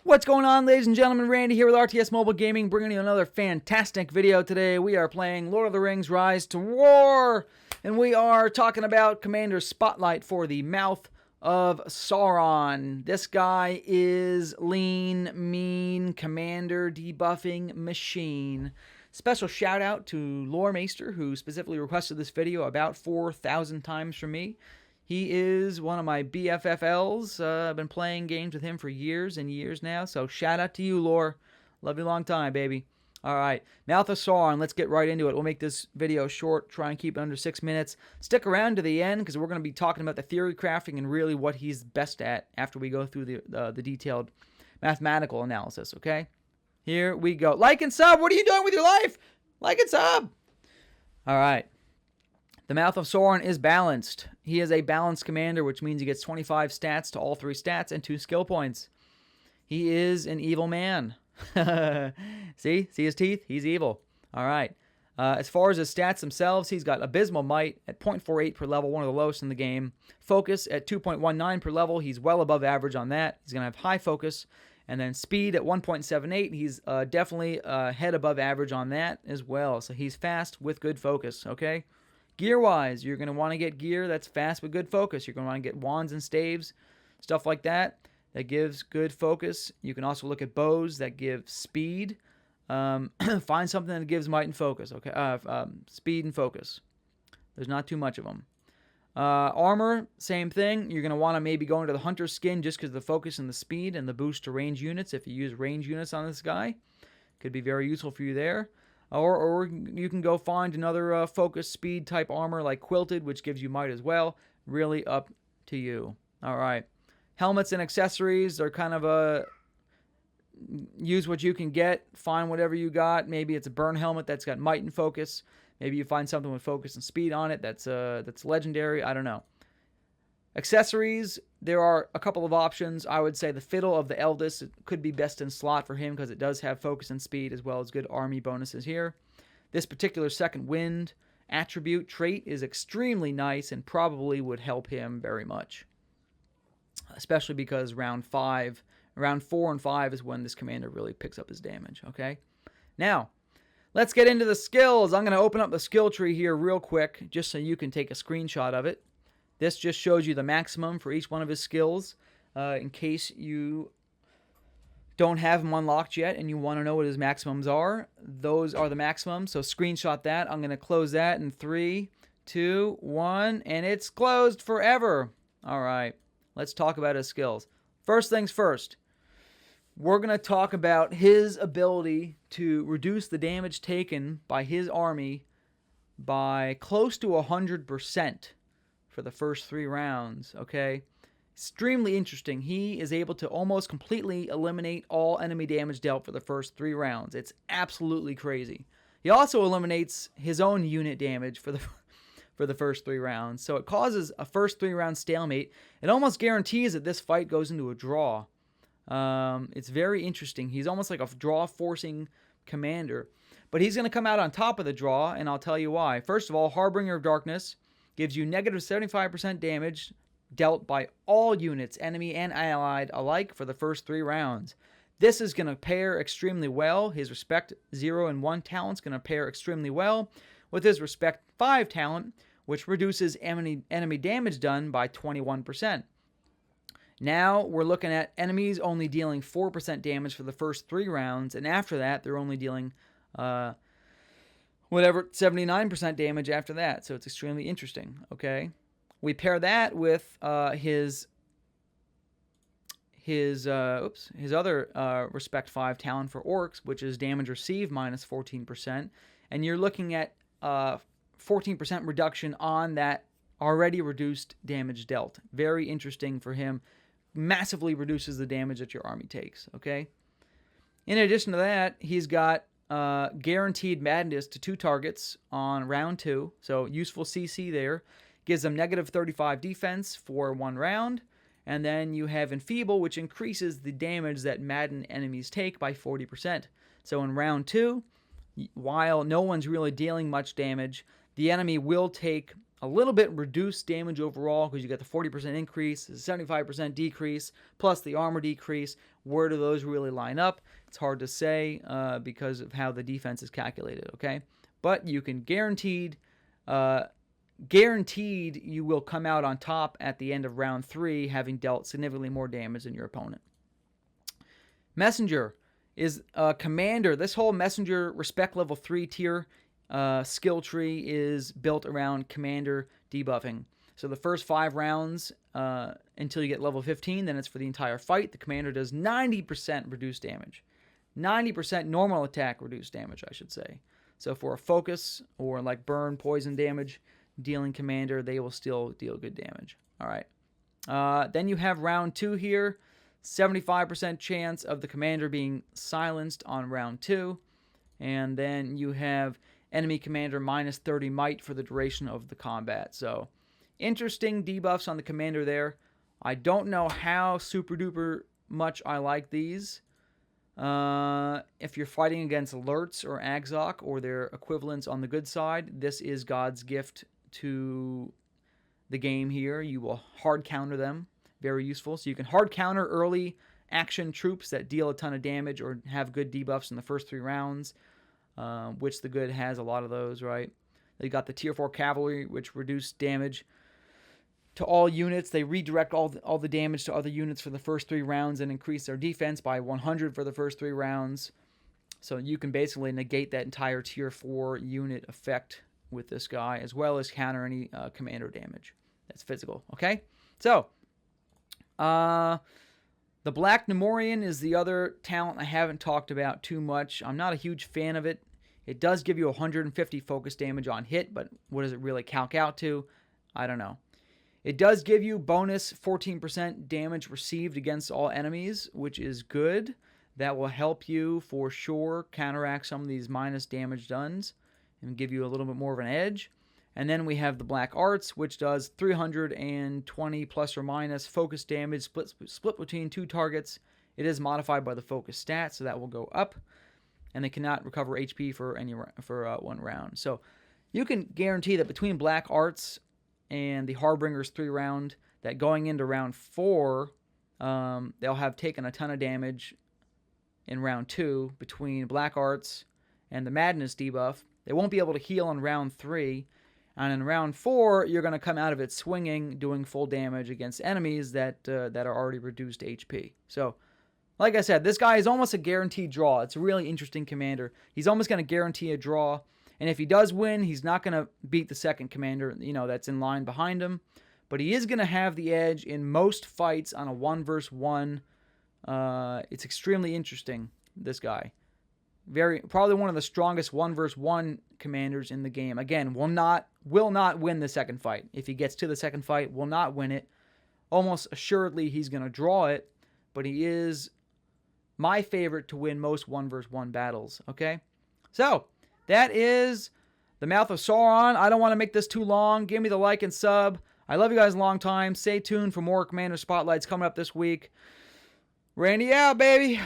What's going on, ladies and gentlemen? Randy here with RTS Mobile Gaming, bringing you another fantastic video today. We are playing Lord of the Rings Rise to War, and we are talking about Commander Spotlight for the Mouth of Sauron. This guy is lean, mean, commander debuffing machine. Special shout out to Lore Maester, who specifically requested this video about 4,000 times from me. He is one of my BFFLs. I've been playing games with him for years and years now, so shout out to you, Lore. Love you a long time, baby. All right, Mouth of Sauron, let's get right into it. We'll make this video short, try and keep it under 6 minutes. Stick around to the end, because we're going to be talking about the theory crafting and really what he's best at after we go through the detailed mathematical analysis, okay? Here we go. Like and sub. What are you doing with your life? Like and sub. All right. The Mouth of Sauron is balanced. He is a balanced commander, which means he gets 25 stats to all 3 stats and 2 skill points. He is an evil man. See his teeth? He's evil. All right. As far as his stats themselves, he's got Abysmal Might at 0.48 per level, one of the lowest in the game. Focus at 2.19 per level. He's well above average on that. He's going to have high focus. And then speed at 1.78. He's definitely head above average on that as well. So he's fast with good focus, okay? Gear-wise, you're going to want to get gear that's fast with good focus. You're going to want to get wands and staves, stuff like that. That gives good focus. You can also look at bows that give speed. Find something that gives might and focus, okay? Speed and focus. There's not too much of them. Armor, same thing. You're going to want to maybe go into the hunter skin just because of the focus and the speed and the boost to range units. If you use range units on this guy, could be very useful for you there. Or you can go find another focus speed type armor like Quilted, which gives you might as well. Really up to you. All right. Helmets and accessories are kind of use what you can get. Find whatever you got. Maybe it's a burn helmet that's got might and focus. Maybe you find something with focus and speed on it that's legendary. I don't know. Accessories, there are a couple of options. I would say the Fiddle of the Eldest could be best in slot for him because it does have focus and speed as well as good army bonuses here. This particular Second Wind attribute trait is extremely nice and probably would help him very much. Especially because round 4 and 5 is when this commander really picks up his damage, okay? Now, let's get into the skills. I'm going to open up the skill tree here real quick just so you can take a screenshot of it. This just shows you the maximum for each one of his skills in case you don't have them unlocked yet and you want to know what his maximums are. Those are the maximums, so screenshot that. I'm going to close that in 3, 2, 1, and it's closed forever. All right, let's talk about his skills. First things first, we're going to talk about his ability to reduce the damage taken by his army by close to 100%. For the first 3 rounds, okay? Extremely interesting. He is able to almost completely eliminate all enemy damage dealt for the first 3 rounds. It's absolutely crazy. He also eliminates his own unit damage for the first 3 rounds. So it causes a first 3 round stalemate. It almost guarantees that this fight goes into a draw. It's very interesting. He's almost like a draw forcing commander. But he's going to come out on top of the draw, and I'll tell you why. First of all, Harbinger of Darkness gives you negative 75% damage dealt by all units, enemy and allied alike, for the first 3 rounds. This is going to pair extremely well. His Respect 0 and 1 talent's going to pair extremely well with his Respect 5 talent, which reduces enemy damage done by 21%. Now we're looking at enemies only dealing 4% damage for the first 3 rounds, and after that they're only dealing 79% damage after that. So it's extremely interesting, okay? We pair that with his other Respect 5 talent for Orcs, which is damage received minus 14%. And you're looking at 14% reduction on that already reduced damage dealt. Very interesting for him. Massively reduces the damage that your army takes, okay? In addition to that, he's got guaranteed madness to 2 targets on round 2, so useful CC there. Gives them negative 35 defense for 1 round, and then you have enfeeble, which increases the damage that madden enemies take by 40%. So in round 2, while no one's really dealing much damage, the enemy will take a little bit reduced damage overall because you get the 40% increase, the 75% decrease, plus the armor decrease, Where do those really line up? It's hard to say because of how the defense is calculated, okay? But you can guaranteed you will come out on top at the end of round 3, having dealt significantly more damage than your opponent. Messenger is a commander. This whole messenger respect level 3 tier skill tree is built around commander debuffing. So the first 5 rounds until you get level 15, then it's for the entire fight. The commander does 90% reduced damage. 90% normal attack reduced damage, I should say. So for a focus or like burn, poison damage dealing commander, they will still deal good damage. All right. Then you have round 2 here. 75% chance of the commander being silenced on round 2. And then you have enemy commander minus 30 might for the duration of the combat. So interesting debuffs on the commander there. I don't know how super duper much I like these. If you're fighting against Lurtz or Agzok or their equivalents on the good side, this is God's gift to the game here. You will hard counter them. Very useful. So you can hard counter early action troops that deal a ton of damage or have good debuffs in the first 3 rounds, which the good has a lot of those, right? They got the tier 4 cavalry, which reduce damage to all units. They redirect all the damage to other units for the first 3 rounds and increase their defense by 100 for the first 3 rounds. So you can basically negate that entire tier 4 unit effect with this guy, as well as counter any commander damage that's physical. Okay? So, the Black Nemorian is the other talent I haven't talked about too much. I'm not a huge fan of it. It does give you 150 focus damage on hit, but what does it really calc out to? I don't know. It does give you bonus 14% damage received against all enemies, which is good. That will help you for sure counteract some of these minus damage dones and give you a little bit more of an edge. And then we have the Black Arts, which does 320 plus or minus focus damage split between 2 targets. It is modified by the focus stat, so that will go up. And they cannot recover HP for 1 round. So you can guarantee that between Black Arts and the Harbinger's 3 round, that going into round 4, they'll have taken a ton of damage in round 2 between Black Arts and the Madness debuff. They won't be able to heal in round 3. And in round 4, you're going to come out of it swinging, doing full damage against enemies that are already reduced HP. So, like I said, this guy is almost a guaranteed draw. It's a really interesting commander. He's almost going to guarantee a draw. And if he does win, he's not going to beat the second commander, that's in line behind him. But he is going to have the edge in most fights on a 1 versus 1. It's extremely interesting, this guy. Probably one of the strongest 1 versus 1 commanders in the game. Again, will not win the second fight. If he gets to the second fight, will not win it. Almost assuredly, he's going to draw it. But he is my favorite to win most 1 versus 1 battles. Okay? So, that is the Mouth of Sauron. I don't want to make this too long. Give me the like and sub. I love you guys a long time. Stay tuned for more Commander Spotlights coming up this week. Randy out, baby.